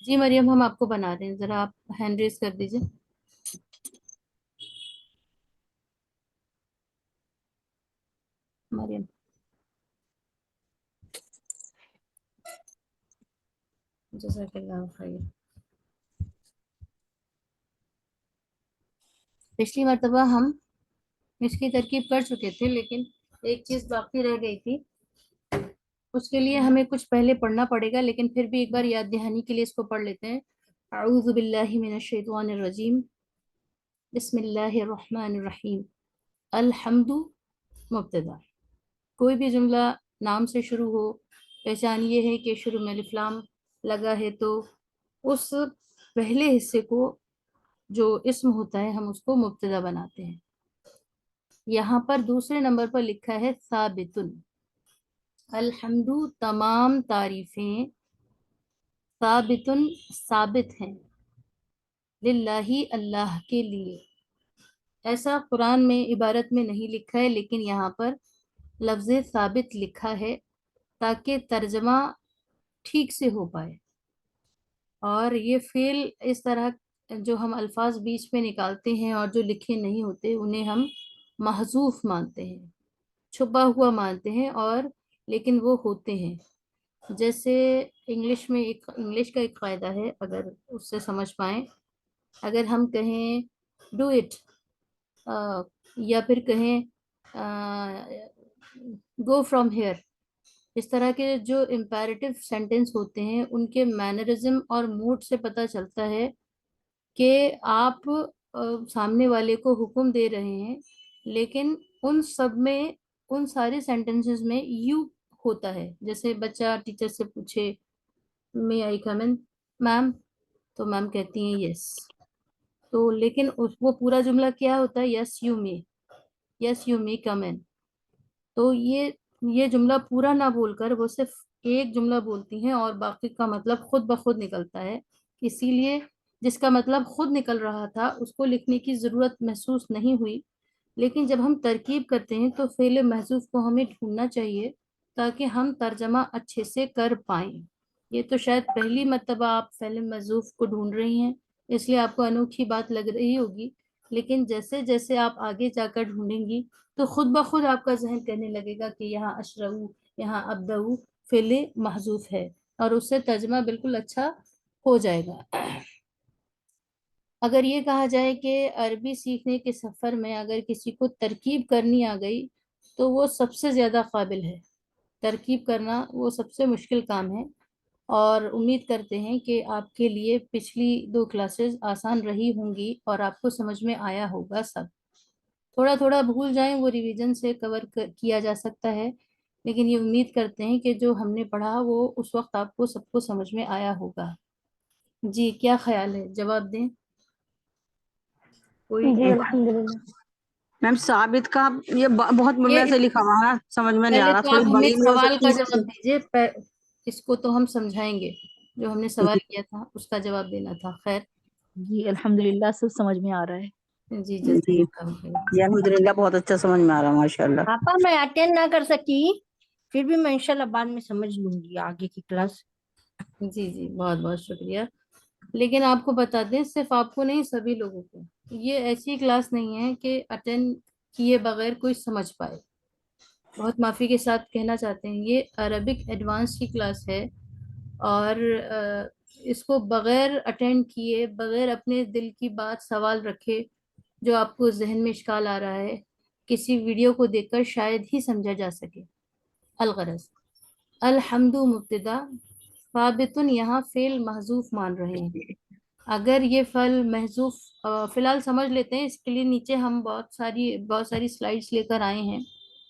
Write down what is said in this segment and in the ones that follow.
جی مریم، ہم آپ کو بنا رہے ہیں، ذرا آپ ہینڈ ریز کر دیجیے۔ مریم، جزاک اللہ خیر۔ پچھلی مرتبہ ہم اس کی ترکیب کر چکے تھے، لیکن ایک چیز باقی رہ گئی تھی، اس کے لیے ہمیں کچھ پہلے پڑھنا پڑے گا، لیکن پھر بھی ایک بار یاد دہانی کے لیے اس کو پڑھ لیتے ہیں۔ اعوذ باللہ من الشیطان الرجیم، بسم اللہ الرحمن الرحیم۔ الحمد مبتدا، کوئی بھی جملہ نام سے شروع ہو، پہچان یہ ہے کہ شروع میں الف لام لگا ہے تو اس پہلے حصے کو جو اسم ہوتا ہے ہم اس کو مبتدا بناتے ہیں۔ یہاں پر دوسرے نمبر پر لکھا ہے ثابتن۔ الحمد تمام تعریفیں، ثابتن ثابت ہیں، للہ اللہ کے لیے۔ ایسا قرآن میں عبارت میں نہیں لکھا ہے، لیکن یہاں پر لفظ ثابت لکھا ہے تاکہ ترجمہ ٹھیک سے ہو پائے۔ اور یہ فعل اس طرح جو ہم الفاظ بیچ میں نکالتے ہیں اور جو لکھے نہیں ہوتے انہیں ہم محذوف مانتے ہیں، چھپا ہوا مانتے ہیں، اور لیکن وہ ہوتے ہیں۔ جیسے انگلش میں انگلش کا ایک قاعدہ ہے، اگر اس سے سمجھ پائیں، اگر ہم کہیں ڈو اٹ یا پھر کہیں گو فرام ہیئر، اس طرح کے جو امپیریٹو سینٹنس ہوتے ہیں ان کے مینرزم اور موڈ سے پتہ چلتا ہے کہ آپ سامنے والے کو حکم دے رہے ہیں، لیکن ان سب میں، ان سارے سینٹنسز میں یو ہوتا ہے۔ جیسے بچہ ٹیچر سے پوچھے میں آئی کم ان میم، تو میم کہتی ہیں یس، تو لیکن وہ پورا جملہ کیا ہوتا ہے؟ یس یو میں، یس یو میں کم ان۔ تو یہ جملہ پورا نہ بول کر وہ صرف ایک جملہ بولتی ہیں اور باقی کا مطلب خود بخود نکلتا ہے۔ اسی لیے جس کا مطلب خود نکل رہا تھا اس کو لکھنے کی ضرورت محسوس نہیں ہوئی، لیکن جب ہم ترکیب کرتے ہیں تو فعل محذوف کو ہمیں ڈھونڈنا چاہیے تاکہ ہم ترجمہ اچھے سے کر پائیں۔ یہ تو شاید پہلی مرتبہ آپ فعل محذوف کو ڈھونڈ رہی ہیں، اس لیے آپ کو انوکھی بات لگ رہی ہوگی، لیکن جیسے جیسے آپ آگے جا کر ڈھونڈیں گی تو خود بخود آپ کا ذہن کہنے لگے گا کہ یہاں اشرعو، یہاں ابدعو فعل محذوف ہے، اور اس سے ترجمہ بالکل اچھا ہو جائے گا۔ اگر یہ کہا جائے کہ عربی سیکھنے کے سفر میں اگر کسی کو ترکیب کرنی آ گئی تو وہ سب سے زیادہ قابل ہے۔ ترکیب کرنا وہ سب سے مشکل کام ہے، اور امید کرتے ہیں کہ آپ کے لیے پچھلی 2 کلاسز آسان رہی ہوں گی اور آپ کو سمجھ میں آیا ہوگا سب۔ تھوڑا تھوڑا بھول جائیں وہ ریویژن سے کور کیا جا سکتا ہے، لیکن یہ امید کرتے ہیں کہ جو ہم نے پڑھا وہ اس وقت آپ کو سب کو سمجھ میں آیا ہوگا۔ جی کیا خیال ہے؟ جواب دیں کوئی؟ جی الحمدللہ۔ میم ثابت کا یہ بہت ملنے سے لکھا ہوا ہے، سمجھ میں نہیں آ پہلے رہا، تو تھوڑی آپ ہمیں بڑی بھی ہو سوال سکتی کا ہے۔ جواب دیجیے، اس کو تو ہم سمجھائیں گے، جو ہم نے سوال کیا تھا اس کا جواب دینا تھا۔ خیر جی الحمدللہ سب سمجھ میں آ رہا ہے۔ جی جی جزاک اللہ خیر۔ جی الحمدللہ بہت اچھا سمجھ میں آ رہا ہے ماشاء اللہ۔ پاپا میں اٹینڈ نہ کر سکی، پھر بھی میں انشاءاللہ بعد میں سمجھ لوں گی آگے کی کلاس۔ جی جی بہت بہت شکریہ، لیکن آپ کو بتا دیں صرف آپ کو نہیں سبھی لوگوں کو، یہ ایسی کلاس نہیں ہے کہ اٹینڈ کیے بغیر کوئی سمجھ پائے۔ بہت معافی کے ساتھ کہنا چاہتے ہیں یہ عربک ایڈوانس کی کلاس ہے، اور اس کو بغیر اٹینڈ کیے، بغیر اپنے دل کی بات سوال رکھے، جو آپ کو ذہن میں اشکال آ رہا ہے کسی ویڈیو کو دیکھ کر شاید ہی سمجھا جا سکے۔ الغرض الحمد مبتدا، ثابتن یہاں فعل محذوف مان رہے ہیں۔ اگر یہ فعل محذوف فی الحال سمجھ لیتے ہیں، اس کے لیے نیچے ہم بہت ساری سلائیڈز لے کر آئے ہیں،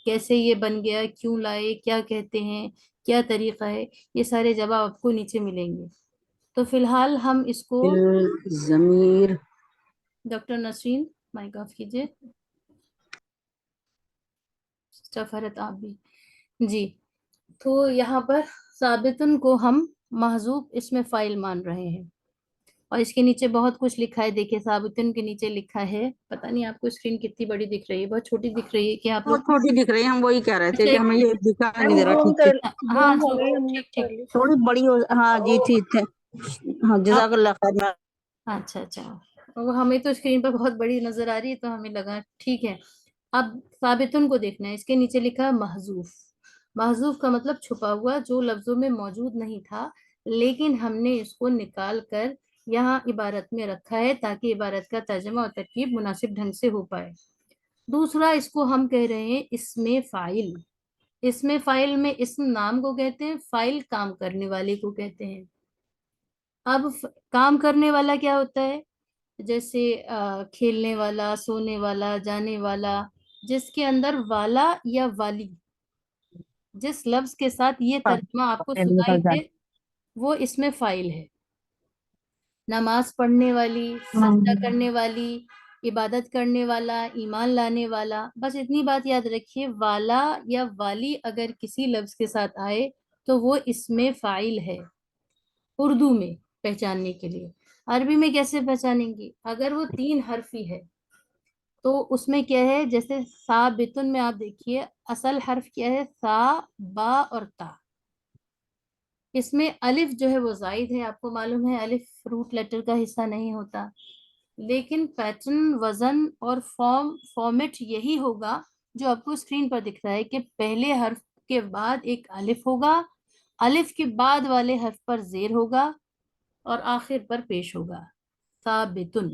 کیسے یہ بن گیا، کیوں لائے، کیا کہتے ہیں، کیا طریقہ ہے، یہ سارے جواب آپ کو نیچے ملیں گے۔ تو فی الحال ہم اس کو ضمیر ڈاکٹر نسرین مائک آف کیجیے، سسٹر فرحت آپ بھی جی۔ تو یہاں پر ثابتن کو ہم محذوف اسم فاعل مان رہے ہیں، اور اس کے نیچے بہت کچھ لکھا ہے، دیکھیں ثابتن کے نیچے لکھا ہے، پتہ نہیں آپ کو اسکرین کتنی بڑی دکھ رہی ہے، بہت چھوٹی دکھ رہی ہے کہ آپ بہت لوگ؟ چھوٹی دکھ رہی ہے، ہم وہی کہہ رہے تھے اچھا کہ ہمیں یہ دکھا نہیں دے رہا زوم ٹھیک سے، ہاں ہو گئی ہم نے ٹھیک کر ٹھیک لی۔ تھوڑی بڑی ہو۔ ہاں جی ٹھیک ہے۔ ہاں جزاک اللہ خیر. اچھا اچھا، وہ ہمیں تو اسکرین پر بہت بڑی نظر آ رہی ہے تو ہمیں لگا ٹھیک ہے. اب ثابتن کو دیکھنا ہے، اس کے نیچے لکھا ہے محذوف. محذوف کا مطلب چھپا ہوا، جو لفظوں میں موجود نہیں تھا لیکن ہم نے اس کو نکال کر یہاں عبارت میں رکھا ہے تاکہ عبارت کا ترجمہ اور ترکیب مناسب ڈھنگ سے ہو پائے. دوسرا، اس کو ہم کہہ رہے ہیں اسم فاعل. اسم فاعل میں اسم نام کو کہتے ہیں، فاعل کام کرنے والے کو کہتے ہیں. اب کام کرنے والا کیا ہوتا ہے؟ جیسے کھیلنے والا، سونے والا، جانے والا، جس کے اندر والا یا والی، جس لفظ کے ساتھ یہ ترجمہ آپ کو سنائی دے وہ اس میں فاعل ہے. نماز پڑھنے والی، سجدہ کرنے والی، عبادت کرنے والا، ایمان لانے والا. بس اتنی بات یاد رکھیے، والا یا والی اگر کسی لفظ کے ساتھ آئے تو وہ اس میں فاعل ہے اردو میں پہچاننے کے لیے. عربی میں کیسے پہچانیں گے؟ اگر وہ 3 حرفی ہے تو اس میں کیا ہے، جیسے ثابتن میں آپ دیکھیے اصل حرف کیا ہے، ثا، با اور تا. اس میں الف جو ہے وہ زائد ہے، آپ کو معلوم ہے الف روٹ لیٹر کا حصہ نہیں ہوتا، لیکن پیٹرن، وزن اور فارمیٹ یہی ہوگا جو آپ کو اسکرین پر دکھ رہا ہے کہ پہلے حرف کے بعد ایک الف ہوگا، الف کے بعد والے حرف پر زیر ہوگا اور آخر پر پیش ہوگا. ثابتن.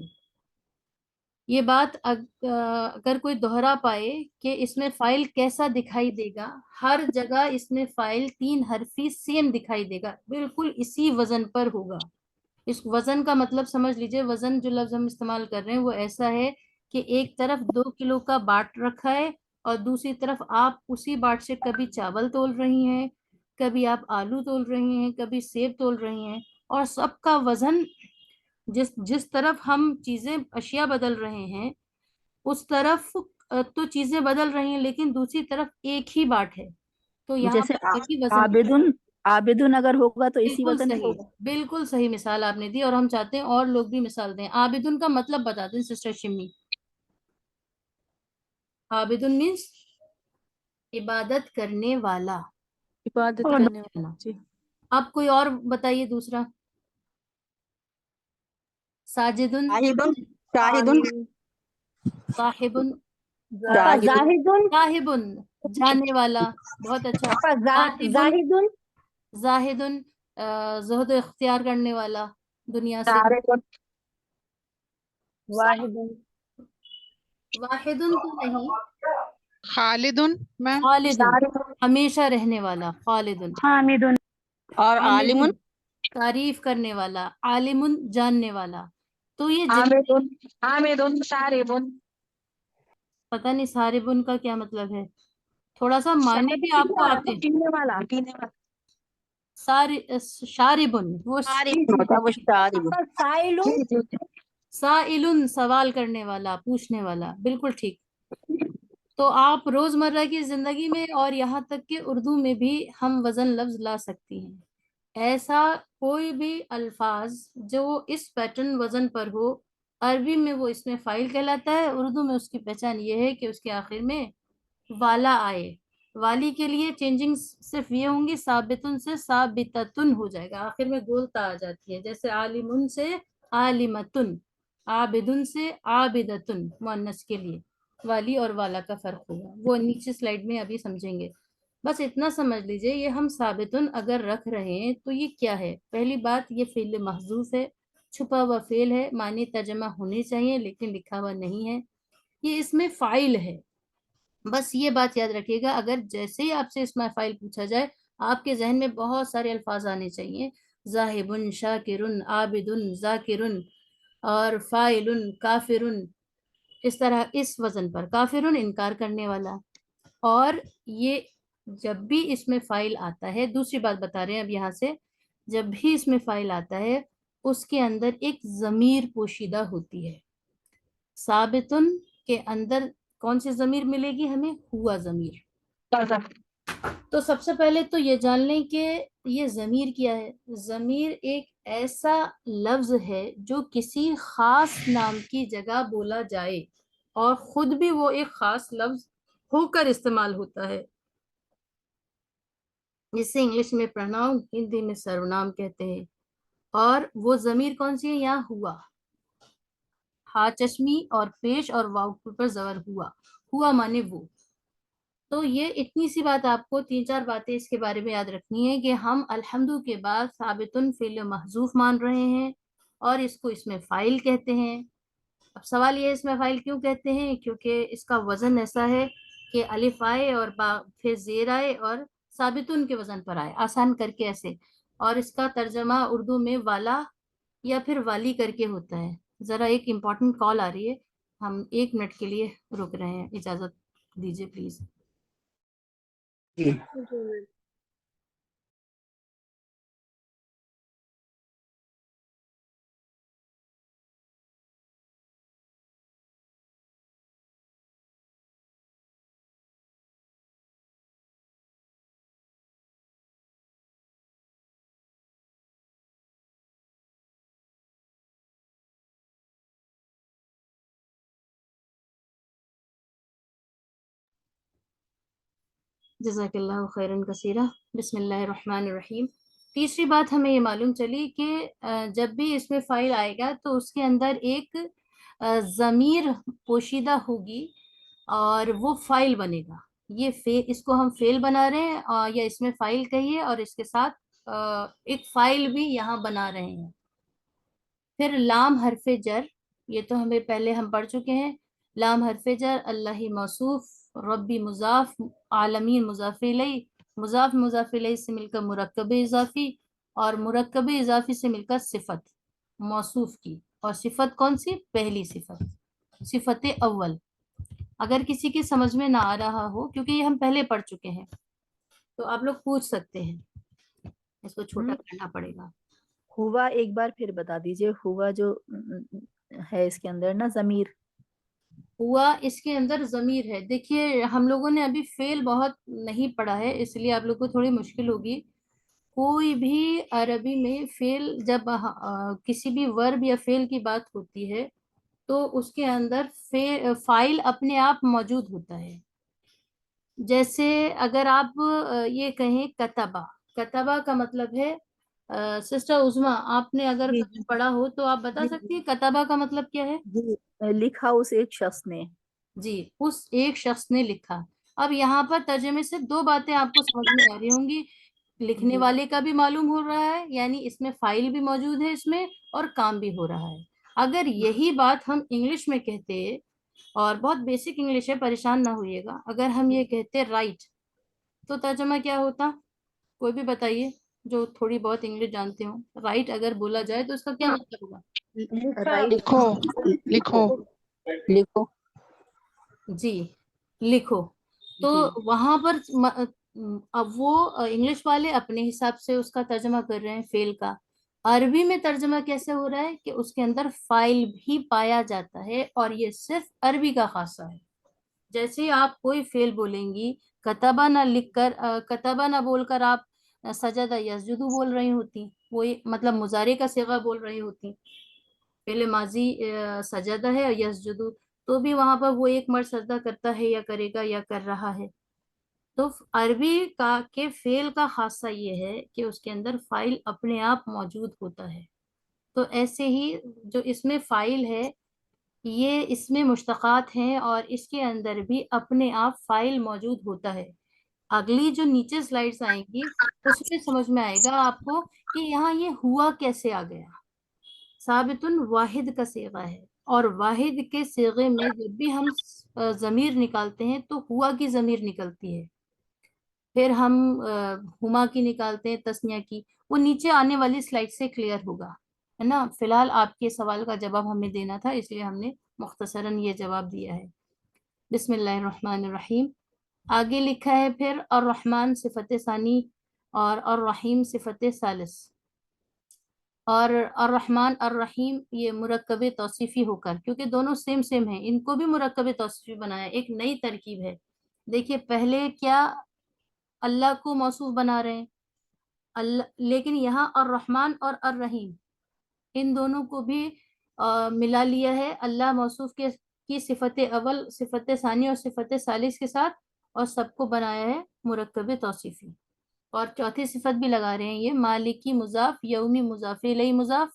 یہ بات اگر کوئی دہرا پائے کہ اس میں فائل کیسا دکھائی دے گا، ہر جگہ اس میں فائل 3 حرفی سیم دکھائی دے گا، بالکل اسی وزن پر ہوگا. اس وزن کا مطلب سمجھ لیجئے، وزن جو لفظ ہم استعمال کر رہے ہیں وہ ایسا ہے کہ ایک طرف 2 کلو کا باٹ رکھا ہے اور دوسری طرف آپ اسی باٹ سے کبھی چاول تول رہی ہیں، کبھی آپ آلو تول رہی ہیں، کبھی سیب تول رہی ہیں، اور سب کا وزن جس طرف ہم چیزیں اشیاء بدل رہے ہیں اس طرف تو چیزیں بدل رہی ہیں لیکن دوسری طرف ایک ہی باٹ ہے، تو یہاں جیسے پر ایک ہی وزن. عابدن اگر ہوگا تو اسی بالکل وزن پہ صحیح، ہوگا. بالکل صحیح مثال آپ نے دی، اور ہم چاہتے ہیں اور لوگ بھی مثال دیں. عابدن کا مطلب بتا دیں سسٹر شمی. عابدن مینس عبادت کرنے والا. عبادت کرنے والا. جی. اب کوئی اور بتائیے دوسرا. ساجدن، شاہدن صاحبن، زاہدن، صاحبن جانے والا. بہت اچھا. صاحبن، زاہدن، زاہدن زہد اختیار کرنے والا دنیا سے. واحدن، واحدن تو نہیں، خالدن میم. خالدن ہمیشہ رہنے والا. خالدن. حامدن. اور عالم. تعریف کرنے والا. عالمن جاننے والا. تو یہ حامدن شاربن. پتہ نہیں ساربن کا کیا مطلب ہے، تھوڑا سا معنی بھی آپ کو آتے ہیں. پینے والا، پینے والا. شاربن وہ سائلن سوال کرنے والا، پوچھنے والا. بالکل ٹھیک. تو آپ روزمرہ کی زندگی میں اور یہاں تک کہ اردو میں بھی ہم وزن لفظ لا سکتی ہیں. ایسا کوئی بھی الفاظ جو اس پیٹرن وزن پر ہو، عربی میں وہ اس میں فاعل کہلاتا ہے، اردو میں اس کی پہچان یہ ہے کہ اس کے آخر میں والا آئے. والی کے لیے چینجنگ صرف یہ ہوں گی، ثابتن سے ثابتتن ہو جائے گا، آخر میں گولتا آ جاتی ہے. جیسے عالمن سے عالمتن، عابدن سے عابدتن مؤنث کے لیے والی اور والا کا فرق ہوگا، وہ نیچے سلائیڈ میں ابھی سمجھیں گے. بس اتنا سمجھ لیجئے، یہ ہم ثابتن اگر رکھ رہے ہیں تو یہ کیا ہے؟ پہلی بات، یہ فعل محذوف ہے، چھپا ہوا فعل ہے، معنی ترجمہ ہونے چاہیے لیکن لکھا ہوا نہیں ہے. یہ اس میں فاعل ہے. بس یہ بات یاد رکھیے گا، اگر جیسے ہی آپ سے اسم فاعل پوچھا جائے آپ کے ذہن میں بہت سارے الفاظ آنے چاہیے، ذاہبن، شاکرن، عابدن، ذاکرن اور فاعلن، کافرن، اس طرح اس وزن پر. کافرن انکار کرنے والا. اور یہ جب بھی اس میں فاعل آتا ہے، دوسری بات بتا رہے ہیں اب یہاں سے، جب بھی اس میں فاعل آتا ہے اس کے اندر ایک ضمیر پوشیدہ ہوتی ہے. ثابتن کے اندر کون سی ضمیر ملے گی ہمیں؟ ہوا ضمیر. تو سب سے پہلے تو یہ جان لیں کہ یہ ضمیر کیا ہے. ضمیر ایک ایسا لفظ ہے جو کسی خاص نام کی جگہ بولا جائے اور خود بھی وہ ایک خاص لفظ ہو کر استعمال ہوتا ہے، جسے انگلش میں پروناؤن، ہندی میں سرونام کہتے ہیں. اور وہ ضمیر کون سی ہے یہاں؟ ہوا، ہا چشمی اور پیش اور واو پر زبر ہوا، ہوا مانے وہ۔ تو یہ اتنی سی بات آپ کو 3-4 باتیں اس کے بارے میں یاد رکھنی ہے کہ ہم الحمدو کے بعد ثابتن فعل محذوف مان رہے ہیں اور اس کو اس میں فاعل کہتے ہیں۔ اب سوال یہ ہے اس میں فاعل کیوں کہتے ہیں؟ کیونکہ اس کا وزن ایسا ہے کہ الف آئے اور با پھر زیر آئے اور ثابتن کے وزن پر آئے، آسان کر کے ایسے، اور اس کا ترجمہ اردو میں والا یا پھر والی کر کے ہوتا ہے۔ ذرا ایک امپورٹنٹ کال آ رہی ہے، ہم 1 منٹ کے لیے رک رہے ہیں، اجازت دیجیے پلیز۔ جزاک اللہ خیرن کثیرہ۔ بسم اللہ الرحمن الرحیم۔ تیسری بات ہمیں یہ معلوم چلی کہ جب بھی اس میں فاعل آئے گا تو اس کے اندر ایک ضمیر پوشیدہ ہوگی اور وہ فاعل بنے گا۔ یہ اس کو ہم فعل بنا رہے ہیں یا اس میں فاعل کہیے، اور اس کے ساتھ ایک فاعل بھی یہاں بنا رہے ہیں۔ پھر لام حرف جر، یہ تو ہمیں پہلے ہم پڑھ چکے ہیں۔ لام حرف جر، اللہ موصوف، ربی مضاف، عالمین مضاف الیہ، مضاف الیہ سے مل کر مرکب اضافی، اور مرکب اضافی سے مل کر صفت موصوف کی، اور صفت کون سی؟ پہلی صفت، صفت اول۔ اگر کسی کے سمجھ میں نہ آ رہا ہو، کیونکہ یہ ہم پہلے پڑھ چکے ہیں، تو آپ لوگ پوچھ سکتے ہیں، اس کو چھوٹا کرنا پڑے گا۔ ہوا ایک بار پھر بتا دیجئے، ہوا جو ہے اس کے اندر نا ضمیر، ہوا اس کے اندر ضمیر ہے۔ دیکھیے ہم لوگوں نے ابھی فعل بہت نہیں پڑھا ہے، اس لیے آپ لوگ کو تھوڑی مشکل ہوگی۔ کوئی بھی عربی میں فعل جب کسی بھی ورب یا فعل کی بات ہوتی ہے تو اس کے اندر فاعل اپنے آپ موجود ہوتا ہے۔ جیسے اگر آپ یہ کہیں کتبہ، کتبہ کا مطلب ہے سسٹر عظما، آپ نے اگر جی کبھی پڑھا ہو تو آپ بتا جی سکتی ہیں کتبہ کا مطلب کیا ہے؟ جی، لکھا اس ایک شخص نے۔ جی، اس ایک شخص نے لکھا۔ اب یہاں پر ترجمے سے 2 باتیں آپ کو سمجھ میں آ رہی ہوں گی، لکھنے والے کا بھی معلوم ہو رہا ہے، یعنی اس میں فاعل بھی موجود ہے اس میں، اور کام بھی ہو رہا ہے۔ اگر یہی بات ہم انگلش میں کہتے، اور بہت بیسک انگلش ہے، پریشان نہ ہوئیے گا، اگر ہم یہ کہتے رائٹ، تو ترجمہ کیا ہوتا؟ کوئی بھی بتائیے جو تھوڑی بہت انگلش جانتے ہوں۔ رائٹ اگر بولا جائے تو اس کا کیا مطلب ہوگا؟ رائٹ لکھو لکھو لکھو۔ جی، لکھو۔ تو جی وہاں پر اب وہ انگلش والے اپنے حساب سے اس کا ترجمہ کر رہے ہیں فعل کا۔ عربی میں ترجمہ کیسے ہو رہا ہے کہ اس کے اندر فاعل بھی پایا جاتا ہے، اور یہ صرف عربی کا خاصہ ہے۔ جیسے آپ کوئی فعل بولیں گی، کتبہ نہ لکھ کر، کتبہ نہ بول کر آپ سجدہ یسجدو بول رہی ہوتی، وہ مطلب مضارع کا صیغہ بول رہی ہوتی، فعل ماضی سجدہ ہے اور یسجدو، تو بھی وہاں پر وہ ایک مرد سجدہ کرتا ہے یا کرے گا یا کر رہا ہے۔ تو عربی کا کے فعل کا خاصہ یہ ہے کہ اس کے اندر فاعل اپنے آپ موجود ہوتا ہے۔ تو ایسے ہی جو اس میں فاعل ہے، یہ اس میں مشتقات ہیں اور اس کے اندر بھی اپنے آپ فاعل موجود ہوتا ہے۔ اگلی جو نیچے سلائیڈز آئیں گی اس میں سمجھ میں آئے گا آپ کو کہ یہاں یہ ہوا کیسے آ گیا۔ ثابت واحد کا صیغہ ہے، اور واحد کے صیغے میں جب بھی ہم ضمیر نکالتے ہیں تو ہوا کی ضمیر نکلتی ہے، پھر ہم ہما کی نکالتے ہیں، تسنیہ کی، وہ نیچے آنے والی سلائیڈ سے کلیئر ہوگا، ہے نا۔ فی الحال آپ کے سوال کا جواب ہمیں دینا تھا، اس لیے ہم نے مختصراً یہ جواب دیا ہے۔ بسم اللہ الرحمن الرحیم۔ آگے لکھا ہے پھر الرحمن صفت ثانی اور الرحیم صفت ثالث، اور الرحمن الرحیم یہ مرکب توصیفی ہو کر، کیونکہ دونوں سیم سیم ہیں، ان کو بھی مرکب توصیفی بنایا، ایک نئی ترکیب ہے۔ دیکھیے پہلے کیا اللہ کو موصوف بنا رہے ہیں اللہ، لیکن یہاں الرحمن اور الرحیم ان دونوں کو بھی ملا لیا ہے اللہ موصوف کی صفت اول، صفت ثانی اور صفت ثالث کے ساتھ، اور سب کو بنایا ہے مرکب توصیفی۔ اور چوتھی صفت بھی لگا رہے ہیں یہ مالکی مضاف، یومی مضاف الیہ مضاف،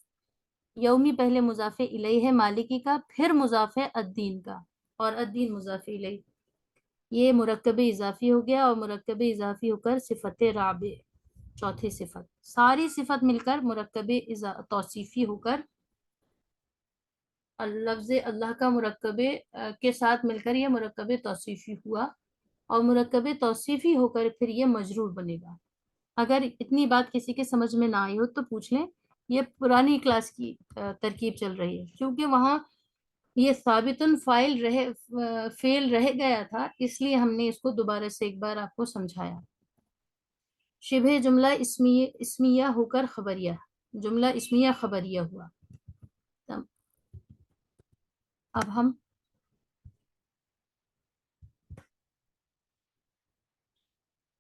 یومی پہلے مضاف الیہ ہے مالکی کا، پھر مضاف ہے الدین کا، اور الدین مضاف الیہ، یہ مرکب اضافی ہو گیا، اور مرکب اضافی ہو کر صفت رابع چوتھی صفت، ساری صفت مل کر مرکب توصیفی ہو کر لفظ اللہ کا مرکب کے ساتھ مل کر یہ مرکب توصیفی ہوا، اور مرکب توصیفی ہو کر پھر یہ مجرور بنے گا۔ اگر اتنی بات کسی کے سمجھ میں نہ آئی ہو تو پوچھ لیں، یہ پرانی کلاس کی ترکیب چل رہی ہے، کیونکہ وہاں یہ ثابت فعل رہ گیا تھا، اس لیے ہم نے اس کو دوبارہ سے ایک بار آپ کو سمجھایا۔ شبہ جملہ اسمیہ ہو کر خبریہ، جملہ اسمیہ خبریہ ہوا۔ اب ہم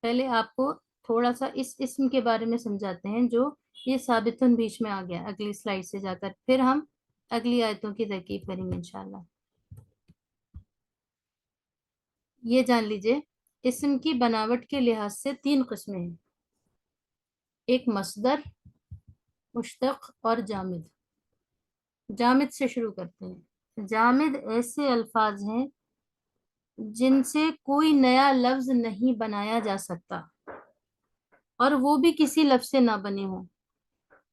پہلے آپ کو تھوڑا سا اس اسم کے بارے میں سمجھاتے ہیں، جو یہ ثابتن بیچ میں آ گیا اگلی سلائیڈ سے جا کر، پھر ہم اگلی آیتوں کی ترکیب کریں گے انشاءاللہ۔ یہ جان لیجئے اسم کی بناوٹ کے لحاظ سے 3 قسمیں ہیں، ایک مصدر، مشتق اور جامد۔ جامد سے شروع کرتے ہیں۔ جامد ایسے الفاظ ہیں جن سے کوئی نیا لفظ نہیں بنایا جا سکتا، اور وہ بھی کسی لفظ سے نہ بنے ہوں۔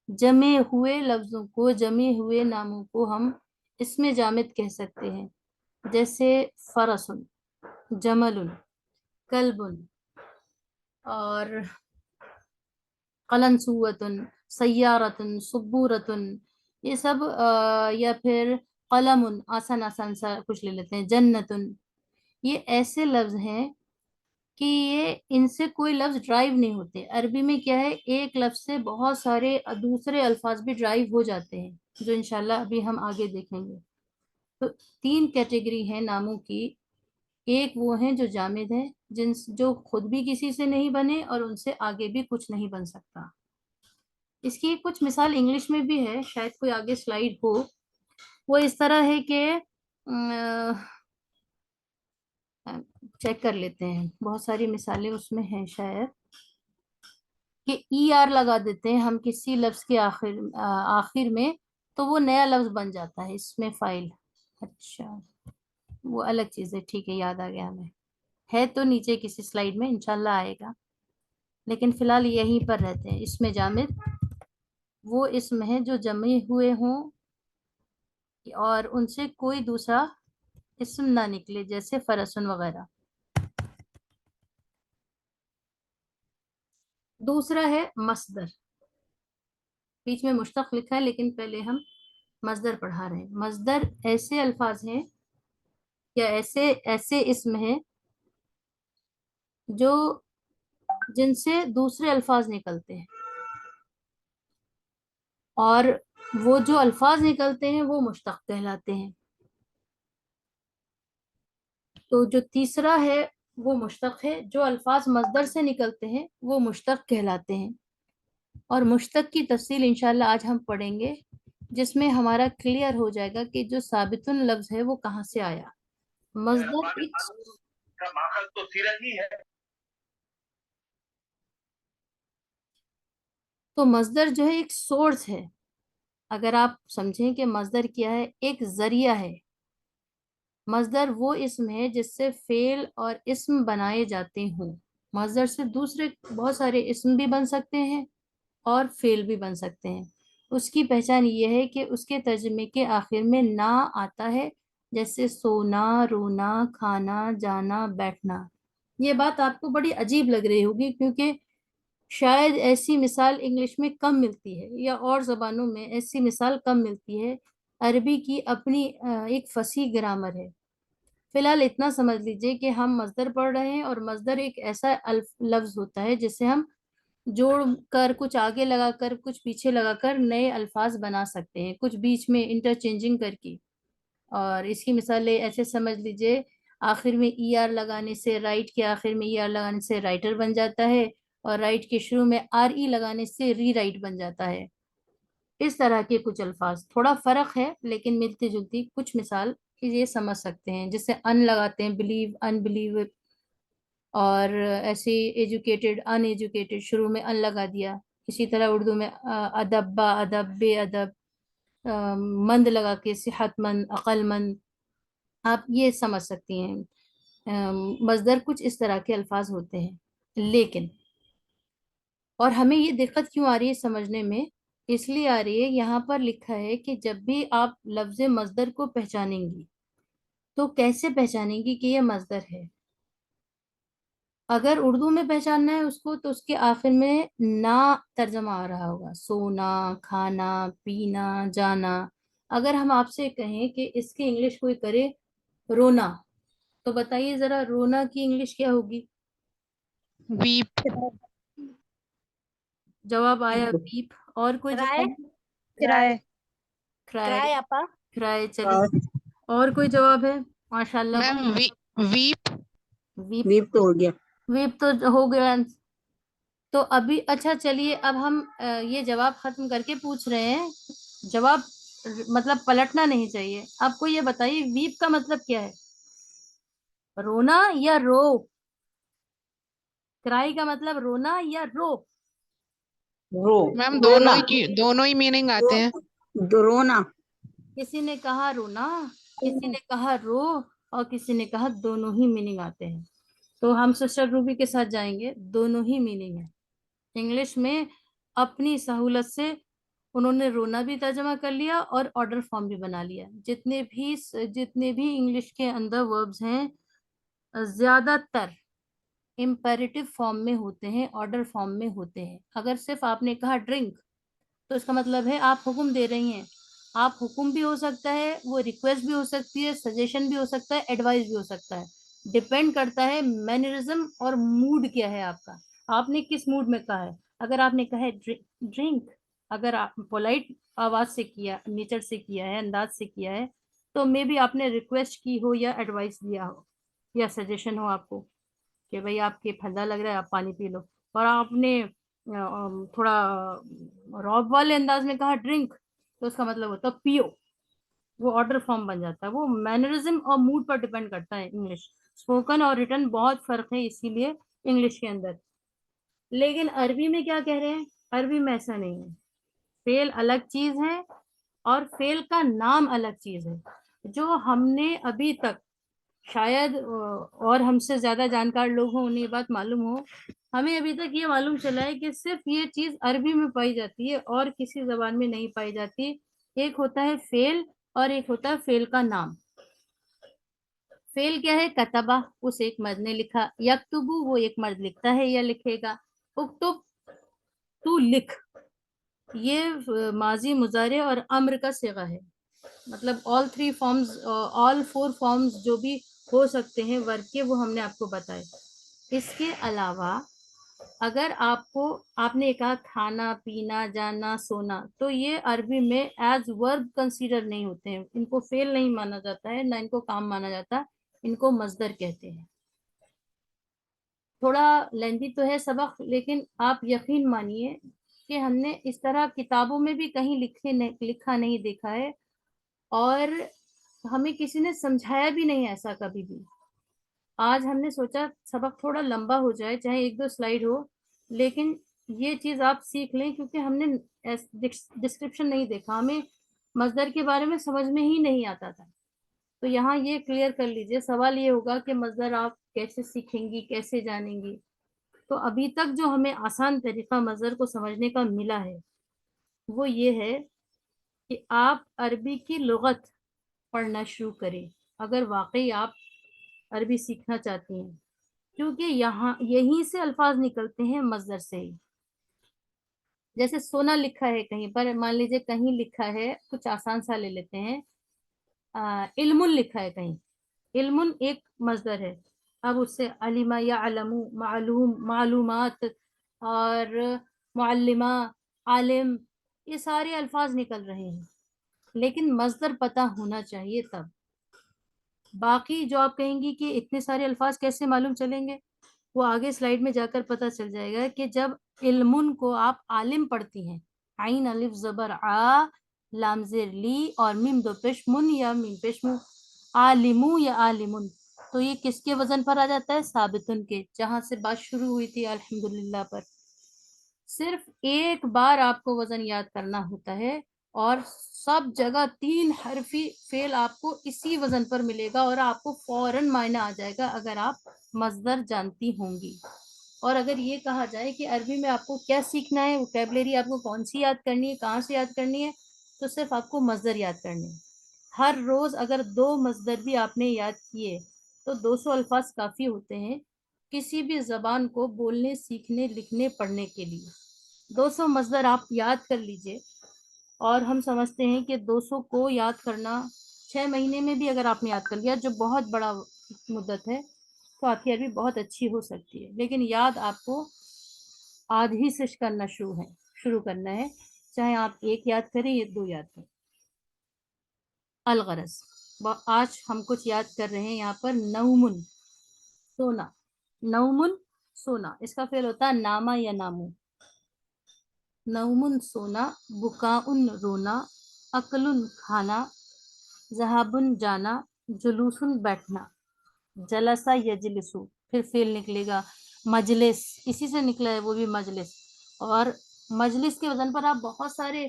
جمع ہوئے لفظوں کو، جمع ہوئے ناموں کو ہم اسم جامد کہہ سکتے ہیں، جیسے فرسن، جمل، کلب، اور قلنسوۃ، سیارۃ، صبورۃ، یہ سب یا پھر قلم، آسان سا کچھ لے لیتے ہیں، جنت، یہ ایسے لفظ ہیں کہ یہ ان سے کوئی لفظ ڈرائیو نہیں ہوتے۔ عربی میں کیا ہے، ایک لفظ سے بہت سارے دوسرے الفاظ بھی ڈرائیو ہو جاتے ہیں، جو انشاءاللہ ابھی ہم آگے دیکھیں گے۔ تو 3 کیٹیگری ہیں ناموں کی، ایک وہ ہیں جو جامد ہیں، جو خود بھی کسی سے نہیں بنے اور ان سے آگے بھی کچھ نہیں بن سکتا۔ اس کی کچھ مثال انگلش میں بھی ہے، شاید کوئی آگے سلائیڈ ہو۔ وہ اس طرح ہے کہ چیک کر لیتے ہیں، بہت ساری مثالیں اس میں ہیں شاید، کہ ای آر لگا دیتے ہیں ہم کسی لفظ کے آخر میں، تو وہ نیا لفظ بن جاتا ہے اس میں فائل۔ اچھا وہ الگ چیز ہے، ٹھیک ہے، یاد آ گیا ہمیں، ہے تو نیچے کسی سلائیڈ میں انشاءاللہ آئے گا، لیکن فی الحال یہیں پر رہتے ہیں۔ اس میں جامد وہ اسم ہیں جو جمع ہوئے ہوں اور ان سے کوئی دوسرا اسم نہ نکلے، جیسے فرسن وغیرہ۔ دوسرا ہے مصدر، بیچ میں مشتق لکھا ہے لیکن پہلے ہم مصدر پڑھا رہے ہیں۔ مصدر ایسے الفاظ ہیں یا ایسے اسم ہیں جن سے دوسرے الفاظ نکلتے ہیں، اور وہ جو الفاظ نکلتے ہیں وہ مشتق کہلاتے ہیں۔ تو جو تیسرا ہے وہ مشتق ہے، جو الفاظ مصدر سے نکلتے ہیں وہ مشتق کہلاتے ہیں، اور مشتق کی تفصیل انشاءاللہ آج ہم پڑھیں گے، جس میں ہمارا کلیئر ہو جائے گا کہ جو ثابتن لفظ ہے وہ کہاں سے آیا۔ مصدر کا ماخذ تو سیرت ہی ہے، تو مصدر جو ہے ایک سورس ہے۔ اگر آپ سمجھیں کہ مصدر کیا ہے، ایک ذریعہ ہے۔ مصدر وہ اسم ہے جس سے فعل اور اسم بنائے جاتے ہوں۔ مصدر سے دوسرے بہت سارے اسم بھی بن سکتے ہیں اور فعل بھی بن سکتے ہیں۔ اس کی پہچان یہ ہے کہ اس کے ترجمے کے آخر میں نا آتا ہے، جیسے سونا، رونا، کھانا، جانا، بیٹھنا۔ یہ بات آپ کو بڑی عجیب لگ رہی ہوگی، کیونکہ شاید ایسی مثال انگلش میں کم ملتی ہے، یا اور زبانوں میں ایسی مثال کم ملتی ہے۔ عربی کی اپنی ایک فصیح گرامر ہے۔ فی الحال اتنا سمجھ لیجئے کہ ہم مصدر پڑھ رہے ہیں، اور مصدر ایک ایسا لفظ ہوتا ہے جسے ہم جوڑ کر، کچھ آگے لگا کر، کچھ پیچھے لگا کر نئے الفاظ بنا سکتے ہیں، کچھ بیچ میں انٹرچینجنگ کر کے۔ اور اس کی مثالیں ایسے سمجھ لیجئے، آخر میں ای آر لگانے سے، رائٹ کے آخر میں ای آر لگانے سے رائٹر بن جاتا ہے، اور رائٹ کے شروع میں آر ای لگانے سے ری رائٹ بن جاتا ہے۔ اس طرح کے کچھ الفاظ، تھوڑا فرق ہے لیکن ملتی جلتی کچھ مثال یہ سمجھ سکتے ہیں، جس سے ان لگاتے ہیں، بلیو، ان بلیو، اور ایسے ایجوکیٹڈ ان ایجوکیٹڈ شروع میں ان لگا دیا. اسی طرح اردو میں ادب با ادب بے ادب مند لگا کے صحت مند عقل مند. آپ یہ سمجھ سکتی ہیں. مصدر کچھ اس طرح کے الفاظ ہوتے ہیں. لیکن اور ہمیں یہ دقت کیوں آ رہی ہے سمجھنے میں؟ اس لیے آ رہی ہے یہاں پر لکھا ہے کہ جب بھی آپ لفظ مصدر کو پہچانیں گی تو کیسے پہچانیں گی کہ یہ مصدر ہے. اگر اردو میں پہچاننا ہے اس کو تو اس کے آخر میں نا ترجمہ آ رہا ہوگا. سونا، کھانا، پینا، جانا. اگر ہم آپ سے کہیں کہ اس کی انگلش کوئی کرے رونا، تو بتائیے ذرا رونا کی انگلش کیا ہوگی؟ weep, جواب آیا بیپ. اور کوئی کرائے جواب؟ cry, کرائے آپا. کرائے. چلیے اور کوئی جواب ہے؟ ماشاء اللہ. ma'am, weep, weep. ویپ تو ہو گیا. ویپ تو ہو گیا. تو ابھی اچھا چلیے اب ہم یہ جواب ختم کر کے پوچھ رہے ہیں. جواب مطلب پلٹنا نہیں چاہیے. آپ کو یہ بتائیے ویپ کا مطلب کیا ہے؟ رونا یا رو؟ کرائی کا مطلب رونا یا رو؟ رو. ma'am رونا. دونوں ہی میننگ آتے ہیں. رونا. کسی نے کہا رونا، کسی نے کہا رو، اور کسی نے کہا دونوں ہی میننگ آتے ہیں. تو ہم سسٹر روبی کے ساتھ جائیں گے. دونوں ہی میننگ ہے. انگلش میں اپنی سہولت سے انہوں نے رونا بھی ترجمہ کر لیا اور آرڈر فارم بھی بنا لیا. جتنے بھی انگلش کے اندر وربز ہیں زیادہ تر امپیریٹو فارم میں ہوتے ہیں، آرڈر فارم میں ہوتے ہیں. اگر صرف آپ نے کہا ڈرنک تو اس کا مطلب ہے آپ حکم دے رہی ہیں. آپ حکم بھی ہو سکتا ہے، وہ ریکویسٹ بھی ہو سکتی ہے، سجیشن بھی ہو سکتا ہے، ایڈوائز بھی ہو سکتا ہے. ڈپینڈ کرتا ہے مینرزم اور موڈ کیا ہے آپ کا، آپ نے کس موڈ میں کہا ہے. اگر آپ نے کہا ہے ڈرنک، اگر آپ پولائٹ آواز سے کیا، نیچر سے کیا ہے، انداز سے کیا ہے، تو مے بی آپ نے ریکویسٹ کی ہو یا ایڈوائس دیا ہو یا سجیشن ہو آپ کو کہ بھائی آپ کے پھندا لگ رہا ہے، آپ پانی پی لو. اور آپ نے تھوڑا روب والے انداز میں کہا ڈرنک، تو اس کا مطلب ہوتا ہے پیو. وہ آرڈر فارم بن جاتا ہے. وہ مینرزم اور موڈ پر ڈیپینڈ کرتا ہے. انگلش اسپوکن اور ریٹن بہت فرق ہے اسی لیے انگلش کے اندر. لیکن عربی میں کیا کہہ رہے ہیں؟ عربی میں ایسا نہیں ہے. فعل الگ چیز ہے اور فعل کا نام الگ چیز ہے. جو ہم نے ابھی تک شاید اور ہم سے زیادہ جانکار لوگ ہوں انہیں یہ بات معلوم ہو، ہمیں ابھی تک یہ معلوم چلا ہے کہ صرف یہ چیز عربی میں پائی جاتی ہے اور کسی زبان میں نہیں پائی جاتی. ایک ہوتا ہے فعل اور ایک ہوتا ہے فعل کا نام. فعل کیا ہے؟ کتبہ، اس ایک مرد نے لکھا. یکتبو، وہ ایک مرد لکھتا ہے یا لکھے گا. اکتب، تو لکھ. یہ ماضی، مضارع اور امر کا صیغہ ہے. مطلب آل فور فارمز جو بھی ہو سکتے ہیں ورب کے، وہ ہم نے آپ کو بتائے. اس کے علاوہ اگر آپ نے کہا کھانا، پینا، جانا، سونا، تو یہ عربی میں ایز ورب کنسیڈر نہیں ہوتے ہیں. ان کو فعل نہیں مانا جاتا ہے، نہ ان کو کام مانا جاتا. ان کو مصدر کہتے ہیں. تھوڑا لیندی تو ہے سبق، لیکن آپ یقین مانیے کہ ہم نے اس طرح کتابوں میں بھی کہیں لکھا نہیں دیکھا ہے، اور ہمیں کسی نے سمجھایا بھی نہیں ایسا کبھی بھی. آج ہم نے سوچا سبق تھوڑا لمبا ہو جائے، چاہے 1-2 سلائیڈ ہو، لیکن یہ چیز آپ سیکھ لیں، کیونکہ ہم نے ڈسکرپشن نہیں دیکھا. ہمیں مصدر کے بارے میں سمجھ میں ہی نہیں آتا تھا. تو یہاں یہ کلیئر کر لیجئے. سوال یہ ہوگا کہ مصدر آپ کیسے سیکھیں گی، کیسے جانیں گی؟ تو ابھی تک جو ہمیں آسان طریقہ مصدر کو سمجھنے کا ملا ہے وہ یہ ہے کہ آپ عربی کی لغت پڑھنا شروع کریں اگر واقعی آپ عربی سیکھنا چاہتی ہیں، کیونکہ یہیں سے الفاظ نکلتے ہیں مصدر سے ہی. جیسے سونا لکھا ہے کہیں پر، مان لیجئے کہیں لکھا ہے، کچھ آسان سا لے لیتے ہیں، علم لکھا ہے کہیں. علم ایک مصدر ہے. اب اس سے علمہ یا علمو، معلوم، معلومات، اور معلمہ، عالم، یہ سارے الفاظ نکل رہے ہیں. لیکن مصدر پتہ ہونا چاہیے تب. باقی جو آپ کہیں گی کہ اتنے سارے الفاظ کیسے معلوم چلیں گے، وہ آگے سلائیڈ میں جا کر پتہ چل جائے گا کہ جب علم کو آپ عالم پڑھتی ہیں، عین الف زبر آ، لام زیر لی، اور میم دو پیش من یا میم پیش مو، عالمو یا عالمن، تو یہ کس کے وزن پر آ جاتا ہے؟ ثابتن کے، جہاں سے بات شروع ہوئی تھی الحمدللہ پر. صرف ایک بار آپ کو وزن یاد کرنا ہوتا ہے اور سب جگہ 3 حرفی فعل آپ کو اسی وزن پر ملے گا اور آپ کو فوراً معنی آ جائے گا اگر آپ مصدر جانتی ہوں گی. اور اگر یہ کہا جائے کہ عربی میں آپ کو کیا سیکھنا ہے، ووکیبلری آپ کو کون سی یاد کرنی ہے، کہاں سے یاد کرنی ہے، تو صرف آپ کو مصدر یاد کرنے ہیں. ہر روز اگر 2 مصدر بھی آپ نے یاد کیے تو 200 الفاظ کافی ہوتے ہیں کسی بھی زبان کو بولنے، سیکھنے، لکھنے، پڑھنے کے لیے. 200 مصدر آپ یاد کر لیجئے. اور ہم سمجھتے ہیں کہ 200 کو یاد کرنا 6 مہینے میں بھی اگر آپ نے یاد کر لیا، جو بہت بڑا مدت ہے، تو آپ کی عربی بہت اچھی ہو سکتی ہے. لیکن یاد آپ کو آدھی سے کرنا شروع کرنا ہے، چاہے آپ 1 یاد کریں یا 2 یاد کریں. الغرض آج ہم کچھ یاد کر رہے ہیں یہاں پر. نومن، سونا. نومن، سونا. اس کا فعل ہوتا ہے نامہ یا نامو. نومن، سونا. بکاؤن، رونا. اکلن، کھانا. ذہابن، جانا. جلوسن، بیٹھنا. جلسہ یجلسو، پھر فعل نکلے گا مجلس، اسی سے نکلا ہے وہ بھی مجلس. اور مجلس کے وزن پر آپ بہت سارے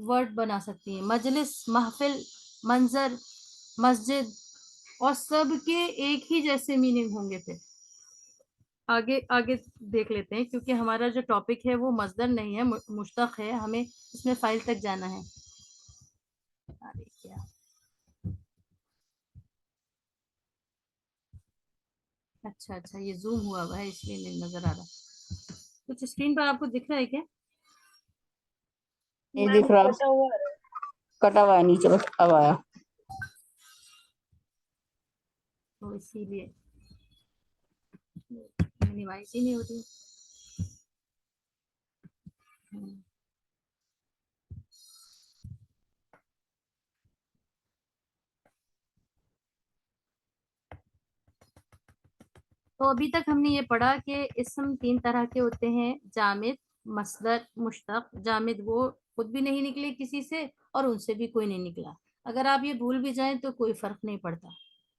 ورڈ بنا سکتی ہیں. مجلس، محفل، منظر، مسجد، اور سب کے ایک ہی جیسے میننگ ہوں گے. پھر آگے دیکھ لیتے ہیں، کیونکہ ہمارا جو ٹاپک ہے وہ مصدر نہیں ہے، مشتق ہے. ہمیں اس میں فائل تک جانا ہے. اچھا یہ زوم ہوا ہے اس لیے نہیں نظر آ رہا. کچھ اسکرین پر آپ کو دکھ رہا ہے کیا؟ یہ دکھ رہا، کٹا ہوا ہے نیچے بس اب آیا. تو اسی لیے منیمائز ہی نہیں ہوتی. تو ابھی تک ہم نے یہ پڑھا کہ اسم 3 طرح کے ہوتے ہیں: جامد، مصدر، مشتق. جامد وہ خود بھی نہیں نکلے کسی سے اور ان سے بھی کوئی نہیں نکلا. اگر آپ یہ بھول بھی جائیں تو کوئی فرق نہیں پڑتا.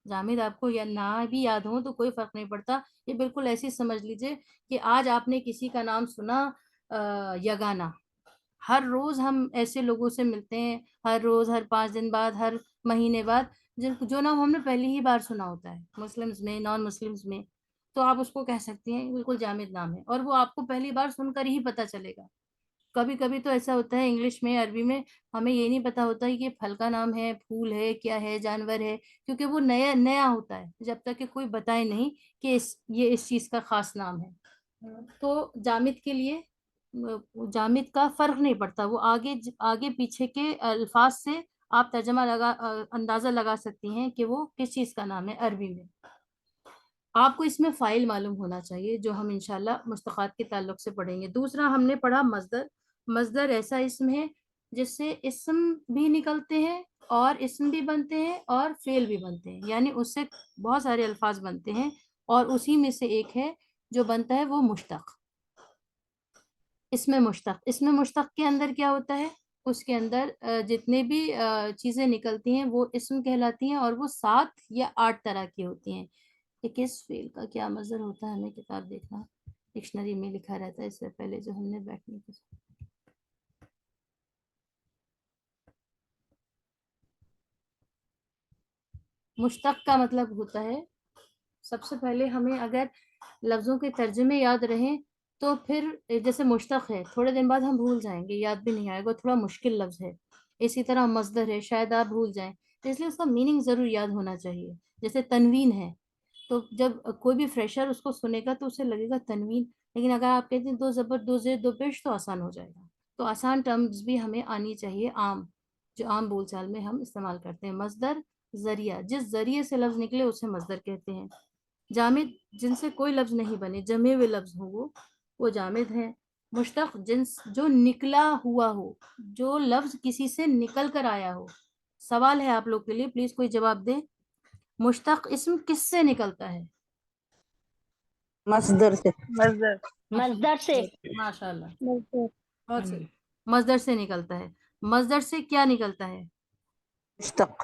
جامد آپ کو یا نہ بھی یاد ہو تو کوئی فرق نہیں پڑتا. یہ بالکل ایسی سمجھ لیجئے کہ آج آپ نے کسی کا نام سنا یگانہ. ہر روز ہم ایسے لوگوں سے ملتے ہیں، ہر روز، ہر 5 دن بعد، ہر مہینے بعد، جو نام ہم نے پہلی ہی بار سنا ہوتا ہے، مسلمز میں، نان مسلمز میں. تو آپ اس کو کہہ سکتی ہیں بالکل جامد نام ہے، اور وہ آپ کو پہلی بار سن کر ہی پتہ چلے گا. کبھی کبھی تو ایسا ہوتا ہے انگلش میں، عربی میں ہمیں یہ نہیں پتا ہوتا کہ پھل کا نام ہے، پھول ہے، کیا ہے، جانور ہے، کیونکہ وہ نیا ہوتا ہے جب تک کہ کوئی بتائے نہیں کہ یہ اس چیز کا خاص نام ہے. تو جامد کے لیے جامد کا فرق نہیں پڑتا، وہ آگے پیچھے کے الفاظ سے آپ ترجمہ اندازہ لگا سکتی ہیں کہ وہ کس چیز کا نام ہے عربی میں. آپ کو اس میں فائل معلوم ہونا چاہیے، جو ہم انشاءاللہ مشتقات کے تعلق سے پڑھیں گے. دوسرا ہم نے پڑھا مصدر. مصدر ایسا اسم ہے جس سے اسم بھی نکلتے ہیں اور اسم بھی بنتے ہیں اور فعل بھی بنتے ہیں، یعنی اس سے بہت سارے الفاظ بنتے ہیں، اور اسی میں سے ایک ہے جو بنتا ہے وہ مشتق. اسم مشتق کے اندر کیا ہوتا ہے؟ اس کے اندر جتنے بھی چیزیں نکلتی ہیں وہ اسم کہلاتی ہیں، اور وہ 7 یا 8 طرح کی ہوتی ہیں. کہ کس فعل کا کیا مصدر ہوتا ہے، ہمیں کتاب دیکھنا، ڈکشنری میں لکھا رہتا ہے اس سے پہلے جو ہم نے بیٹھنے کے. مشتق کا مطلب ہوتا ہے، سب سے پہلے ہمیں اگر لفظوں کے ترجمے یاد رہیں تو پھر جیسے مشتق ہے تھوڑے دن بعد ہم بھول جائیں گے، یاد بھی نہیں آئے گا، تھوڑا مشکل لفظ ہے. اسی طرح مصدر ہے، شاید آپ بھول جائیں، تو اس لیے اس کا میننگ ضرور یاد ہونا چاہیے. جیسے تنوین ہے، تو جب کوئی بھی فریشر اس کو سنے گا تو اسے لگے گا تنوین، لیکن اگر آپ کہتے ہیں 2 زبر 2 زیر 2 پیش تو آسان ہو جائے گا. تو آسان ٹرمز بھی ہمیں آنی چاہیے، عام جو عام بول چال میں ہم استعمال کرتے ہیں. مصدر، ذریعہ، جس ذریعے سے لفظ نکلے اسے مصدر کہتے ہیں. جامد، جن سے کوئی لفظ نہیں بنے، جمے ہوئے لفظ ہوں وہ جامد ہیں. مشتق، جنس جو نکلا ہوا ہو، جو لفظ کسی سے نکل کر آیا ہو. سوال ہے آپ لوگ کے لیے، پلیز کوئی جواب دے. مشتق اسم کس سے نکلتا ہے؟ مصدر سے. مصدر سے. ماشاء اللہ، بہت صحیح. مصدر سے نکلتا ہے. مصدر سے کیا نکلتا ہے؟ مشتق.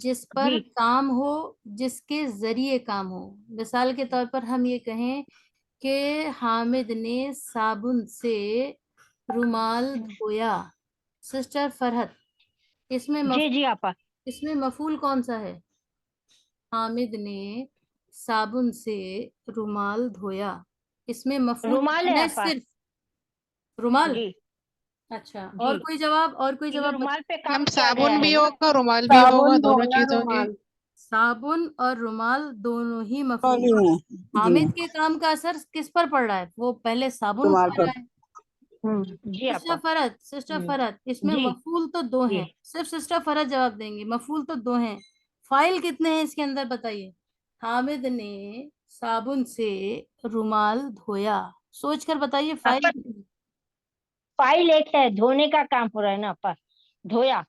جس پر جی کام ہو، جس کے ذریعے کام ہو. مثال کے طور پر ہم یہ کہیں کہ حامد نے صابن سے رومال دھویا. سسٹر فرحت، اس میں جی جی آپا. اس میں مفعول کون سا ہے؟ حامد نے صابن سے رومال دھویا. اس میں مفعول رومال ہے کون ہے؟ آپا. صرف رومال. جی اچھا، جی اور کوئی جواب؟ اور کوئی کیونکہ جواب؟ رومال پہ میم کام کیا گیا صابن ہے بھی نا. ہوگا رومال بھی ہوگا، صابن دونوں دھونا چیز ہوگی. رومال صابن اور رومال دونوں ہی مفعول. دونوں ہیں. جی حامد کے کام کا اثر کس پر پڑ رہا ہے؟ وہ پہلے صابن رومال اٹھا پر. رہا ہے. جی آپا. سسٹر فرحت، اس میں جی مفعول تو دو جی ہیں. صرف سسٹر فرحت جواب دیں گے. مفعول تو دو ہیں، فائل کتنے ہیں اس کے اندر بتائیے؟ حامد نے صابن سے رومال دھویا. سوچ کر بتائیے فائل آپا کتنے ہیں؟ فائل ایک ہے، دھونے کا کام ہو رہا ہے نا آپا. دھویا.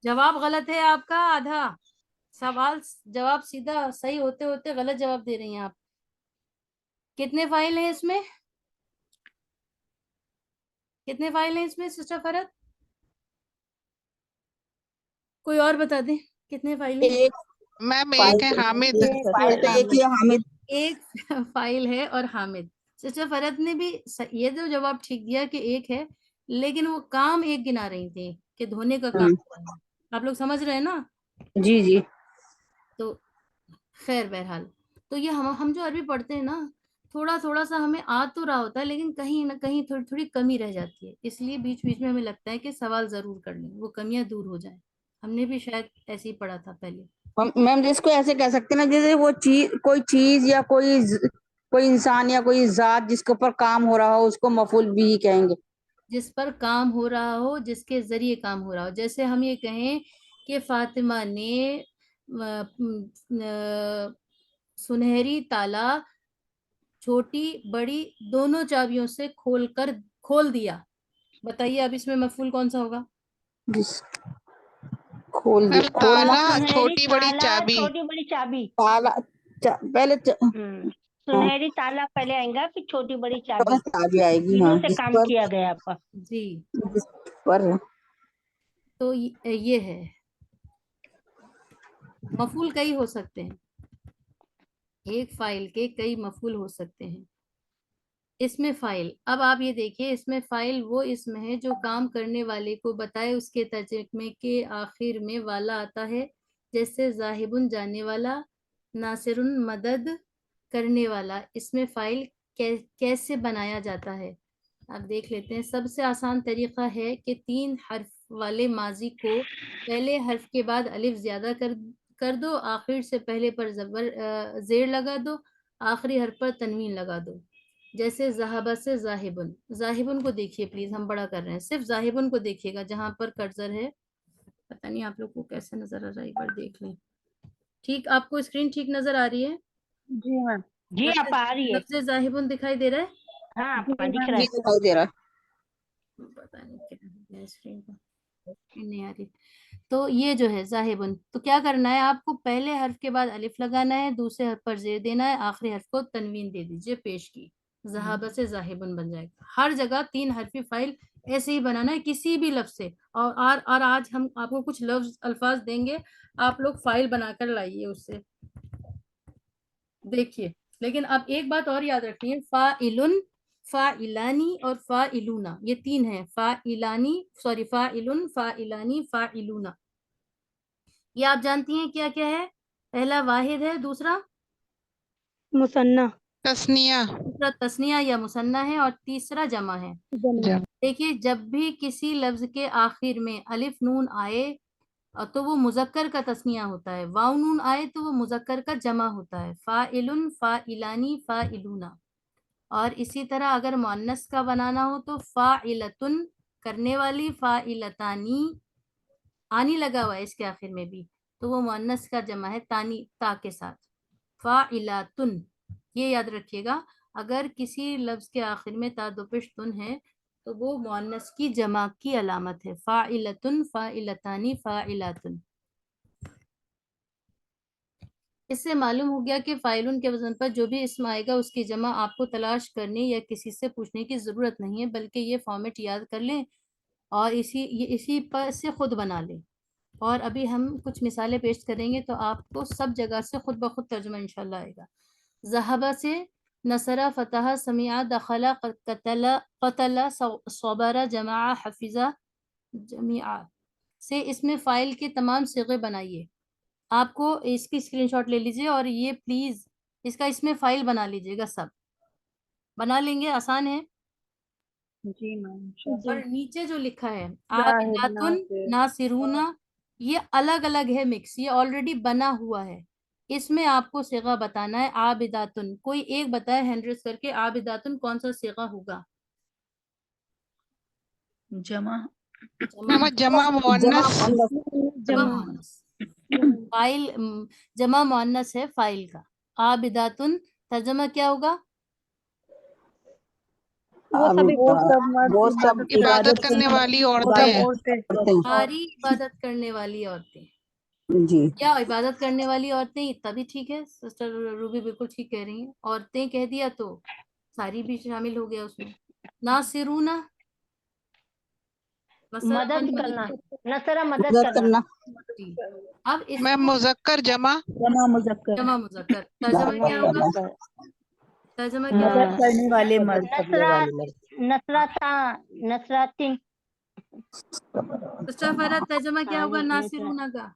جواب غلط ہے آپ کا آدھا. جواب سیدھا صحیح ہوتے ہوتے غلط جواب دے رہی ہیں آپ. کتنے فائل ہیں اس میں؟ کتنے فائل ہیں اس میں سسٹر فرحت؟ کوئی اور بتا دیں کتنے فائل ہیں؟ ایک میم فائل ایک ہے حامد. فائل تو ایک ہی ہے حامد. ایک فائل ہے اور حامد. سسٹر فرحت نے بھی یہ جو جواب ٹھیک دیا کہ ایک ہے، لیکن وہ کام ایک گنا رہی تھی کہ دھونے کا کام ہو رہا ہے. آپ لوگ سمجھ رہے ہیں نا؟ جی جی. تو خیر بہرحال، تو یہ ہم جو عربی پڑھتے ہیں نا، تھوڑا تھوڑا سا ہمیں آ تو رہا ہوتا ہے، لیکن کہیں نہ کہیں تھوڑی تھوڑی کمی رہ جاتی ہے. اس لیے بیچ بیچ میں ہمیں لگتا ہے کہ سوال ضرور کر لیں، وہ کمیاں دور ہو جائیں. ہم نے بھی شاید ایسے ہی پڑھا تھا پہلے. میم جس کو ایسے کہہ سکتے ہیں نا، جیسے وہ چیز یا کوئی انسان یا کوئی ذات جس کے اوپر کام ہو رہا ہو، اس کو مفعول بھی کہیں گے. جس پر کام ہو رہا ہو، جس کے ذریعے کام ہو رہا ہو. جیسے ہم یہ کہیں کہ فاطمہ نے سنہری تالا چھوٹی بڑی دونوں چابیوں سے کھول دیا. بتائیے اب اس میں مفعول کون سا ہوگا؟ جس کھول میم دیا. کھولنا. تالا سنہری چھوٹی بڑی تالا چابی. چھوٹی بڑی چابی. تالا. پہلے سنہری تالا پہلے آئے گا، پھر چھوٹی بڑی چابی. چابی آئے گی. تینوں ہاں، سے جس کام پر کیا گیا آپا. جی. جس پر تو یہ ہے. مفعول کئی ہو سکتے ہیں، ایک فائل کے کئی مفعول ہو سکتے ہیں. اس میں فائل، اب آپ یہ دیکھیے، اس میں فائل وہ اسم ہے جو کام کرنے والے کو بتائے اس کے ترجمے کے آخر میں والا آتا ہے. جیسے ذاہبن جانے والا، ناصرن مدد کرنے والا. اس میں فائل کیسے بنایا جاتا ہے آپ دیکھ لیتے ہیں. سب سے آسان طریقہ ہے کہ 3 حرف والے ماضی کو پہلے حرف کے بعد الف زیادہ کر دو، آخر سے پہلے پر زیر لگا دو، آخری حرف پر تنوین لگا دو. جیسے ذہبہ سے ذاہبن. ذاہبن کو دیکھیے پلیز، ہم بڑا کر رہے ہیں. صرف ذاہبن کو دیکھیے گا جہاں پر کرسر ہے. پتہ نہیں آپ لوگ کو کیسے نظر آ رہا ہے، ایک بار دیکھ لیں. ٹھیک، آپ کو اسکرین ٹھیک نظر آ رہی ہے؟ جی میم. جی آپا آ رہی ہے. لفظ ذاہبن دکھائی دے رہا ہے؟ ہاں آپا دکھ رہا جی ہے. دکھائی دے رہا ہے. پتہ نہیں کیا ہو گیا اسکرین کو، نہیں آ رہی. تو یہ جو ہے ذاہبن، تو کیا کرنا ہے آپ کو؟ پہلے حرف کے بعد الف لگانا ہے، دوسرے حرف پر زیر دینا ہے، آخری حرف کو تنوین دے دیجئے پیش کی. ذہابہ سے ذاہبن بن جائے گا. ہر جگہ 3 حرفی فائل ایسے ہی بنانا ہے کسی بھی لفظ سے. اور آج ہم آپ کو کچھ الفاظ دیں گے، آپ لوگ فائل بنا کر لائیے اس سے. دیکھیے، لیکن اب ایک بات اور یاد رکھنی ہے، فاعلن، فاعلانی اور فاعلون، یہ 3 ہیں. فاعلن، فاعلانی، فاعلون. یہ آپ جانتی ہیں کیا کیا ہے؟ پہلا واحد ہے، دوسرا مثنیٰ. تسنیہ. دوسرا تثنیہ یا مثنیٰ ہے، اور تیسرا جمع ہے. جب دیکھیے، جب بھی کسی لفظ کے آخر میں الف نون آئے تو وہ مذکر کا تثنیہ ہوتا ہے، واو نون آئے تو وہ مذکر کا جمع ہوتا ہے. فاعلن، فاعلانی، فاعلون. اور اسی طرح اگر مؤنث کا بنانا ہو تو فاعلتن، کرنے والی، فاعلتانی، آنی لگا ہوا ہے اس کے آخر میں بھی، تو وہ مؤنث کا جمع ہے تانی، تا کے ساتھ. فاعلاتن، یہ یاد رکھیے گا، اگر کسی لفظ کے آخر میں تا دو پیش تن ہے تو وہ مؤنث کی جمع کی علامت ہے. فاعلتن، فاعلتانی، فاعلاتن. اس سے معلوم ہو گیا کہ فاعلن کے وزن پر جو بھی اسم آئے گا اس کی جمع آپ کو تلاش کرنے یا کسی سے پوچھنے کی ضرورت نہیں ہے، بلکہ یہ فارمیٹ یاد کر لیں اور اسی پر سے خود بنا لیں. اور ابھی ہم کچھ مثالیں پیش کریں گے تو آپ کو سب جگہ سے خود بخود ترجمہ انشاءاللہ آئے گا. ذہبہ سے نصرہ، فتح، سمعہ، دخل، قتل، قتل، صبر، جمع، حفظہ، جميع سے اس میں فائل کے تمام صیغے بنائیے. آپ کو اس کی اسکرین شاٹ لے لیجئے اور یہ پلیز اس کا اس میں فائل بنا لیجئے گا. سب بنا لیں گے، آسان ہے. جی میم. اور نیچے جو لکھا ہے ظاہر، عابداتن، ناصر. ناصرون، یہ الگ الگ ہے مکس، یہ آلریڈی بنا ہوا ہے. اس میں آپ کو صیغہ بتانا ہے. عابداتن کوئی ایک بتائے ہینڈ ریز کر کے، عابداتن کون سا صیغہ ہوگا؟ جمع. جمع جمع مؤنث. جمع مؤنث. فائل جمع مؤنث ہے فائل کا. عابداتن ترجمہ کیا ہوگا؟ وہ سب مرد وہ سب عبادت کرنے والی عورتیں. ساری عبادت کرنے والی عورتیں. جی یا عبادت کرنے والی عورتیں، اتنا بھی ٹھیک ہے. سسٹر روبی بالکل ٹھیک کہہ رہی ہیں. عورتیں کہہ دیا تو ساری بھی شامل ہو گیا اس میں. ناصرون مدد کرنا، نصرہ مدد مدد کرنا. کرنا. جی. اب اس میں مذکر جمع. جمع مذکر. جمع مذکر ترجمہ کیا ہوگا؟ ترجمہ کیا مدد ہوگا؟ کرنے والے مرد. نصراتین. سسٹر فرحت ترجمہ کیا ہوگا ناصرون کا؟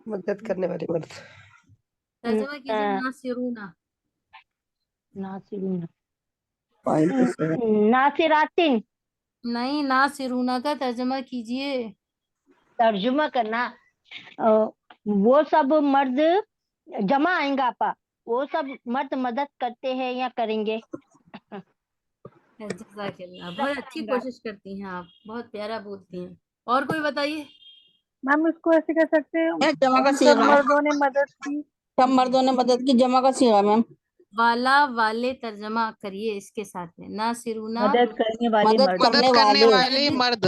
مدد کرنے والے مرد. ترجمہ کیجیے ناصرون. ناصرین، فائل کے صیغے. ناصراتین. نہیں، ناصرون کا ترجمہ کیجیے. ترجمہ کرنا وہ سب مرد، جمع آئیں گا آپا، وہ سب مرد مدد کرتے ہیں یا کریں گے. جزاک اللہ، بہت اچھی کوشش کرتی ہیں آپ، بہت پیارا بولتی ہیں. اور کوئی بتائیے. میم اس کو ایسے کہہ سکتے ہیں جمع کا سب صیغہ ہے. مردوں نے مدد کی. سب مردوں نے مدد کی، جمع کا صیغہ میم. والا والے ترجمہ کریے اس کے ساتھ میں. ناصرون مدد کرنے والے مدد مرد. مدد کرنے والے مرد.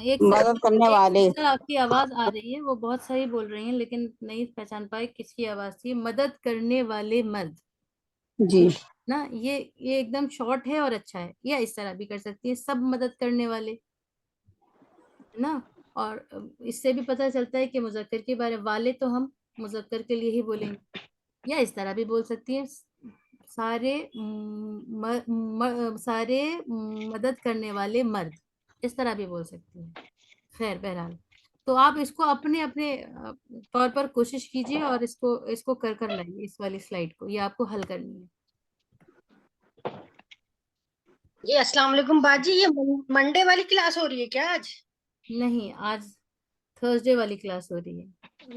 ایک مدد کرنے والے. سسٹر آپ کی آواز آ رہی ہے، وہ بہت صحیح بول رہی ہیں لیکن نہیں پہچان پائے کس کی آواز تھی. مدد کرنے والے مرد جی نا، یہ ایک دم شارٹ ہے اور اچھا ہے. یا اس طرح بھی کر سکتی ہے، سب مدد کرنے والے نا. اور اس سے بھی پتہ چلتا ہے کہ مذکر کے بارے والے تو ہم مذکر کے لیے ہی بولیں گے. یا اس طرح بھی بول سکتی ہیں، سارے سارے مدد کرنے والے مرد، اس طرح بھی بول سکتی ہیں. خیر بہرحال تو آپ اس کو اپنے اپنے طور پر کوشش کیجیے اور اس کو کر لائیے. اس والی سلائیڈ کو یہ آپ کو حل کرنی ہے. جی السلام علیکم باجی، یہ منڈے والی کلاس ہو رہی ہے کیا آج؟ نہیں، آج تھرسڈے والی کلاس ہو رہی ہے.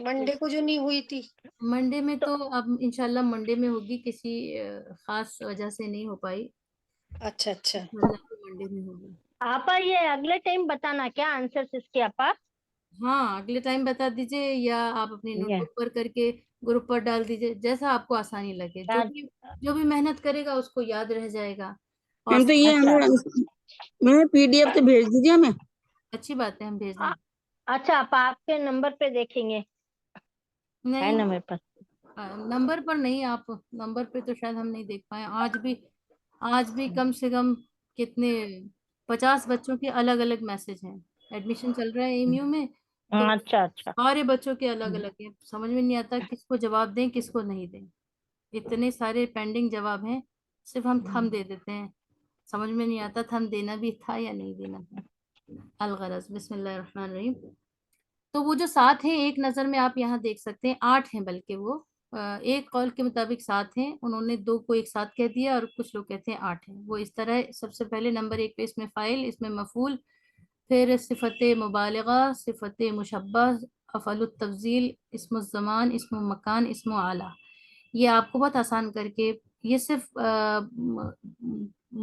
منڈے کو جو نہیں ہوئی تھی. منڈے میں تو اب انشاءاللہ منڈے میں ہوگی، کسی خاص وجہ سے نہیں ہو پائی. اچھا اچھا. منڈے میں ہوگی. آپا یہ اگلے ٹائم بتانا کیا آنسر اس کے آپا. ہاں اگلے ٹائم بتا دیجیے، یا آپ اپنی نوٹ بک پر کر کے گروپ پر ڈال دیجیے، جیسا آپ کو آسانی لگے. جو بھی محنت کرے گا اس کو یاد رہ جائے گا. اور میم تو یہ ہمیں PDF سے بھیج دیجیے ہمیں. اچھی بات ہے، ہم بھیج دیں. اچھا آپا آپ کے نمبر پہ دیکھیں گے. ہے نا میرے پاس نمبر پر نہیں، آپ نمبر پہ تو شاید ہم نہیں دیکھ پائے. آج بھی کم سے کم کتنے 50 بچوں کے الگ الگ میسج ہیں. ایڈمیشن چل رہا ہے EMU میں، تو اچھا اچھا. سارے بچوں کے الگ الگ ہیں. سمجھ میں نہیں آتا کس کو جواب دیں کس کو نہیں دیں. اتنے سارے پینڈنگ جواب ہیں، صرف ہم تھم دے دیتے ہیں. سمجھ میں نہیں آتا تھم دینا بھی تھا یا نہیں دینا تھا. الغرض بسم اللہ الرحمن الرحیم. تو وہ جو 7 ہیں ایک نظر میں آپ یہاں دیکھ سکتے ہیں، 8 ہیں بلکہ وہ ایک قول کے مطابق 7 ہیں. انہوں نے 2 کو ایک ساتھ کہہ دیا اور کچھ لوگ کہتے ہیں 8 ہیں. وہ اس طرح سب سے پہلے نمبر 1 پہ اس میں فاعل، اس میں مفعول، پھر صفت مبالغہ، صفت مشبہ، افعل التفضیل، اسم الزمان، اسم مکان، اسم اعلیٰ. یہ آپ کو بہت آسان کر کے، یہ صرف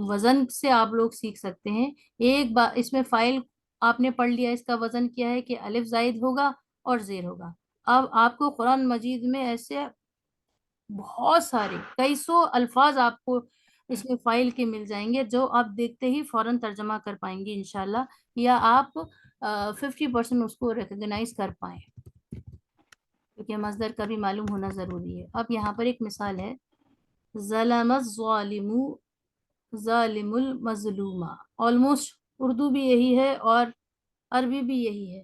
وزن سے آپ لوگ سیکھ سکتے ہیں. ایک بار اس میں فاعل آپ نے پڑھ لیا، اس کا وزن کیا ہے کہ الف زائد ہوگا اور زیر ہوگا. اب آپ کو قرآن مجید میں ایسے بہت سارے کئی سو الفاظ آپ کو اس میں فاعل کے مل جائیں گے، جو آپ دیکھتے ہی فوراً ترجمہ کر پائیں گے انشاءاللہ، یا آپ 50% اس کو ریکگنائز کر پائیں، کیونکہ مصدر کا بھی معلوم ہونا ضروری ہے. اب یہاں پر ایک مثال ہے، ظلم الظالم، ظالم المظلومہ. آلموسٹ اردو بھی یہی ہے اور عربی بھی یہی ہے.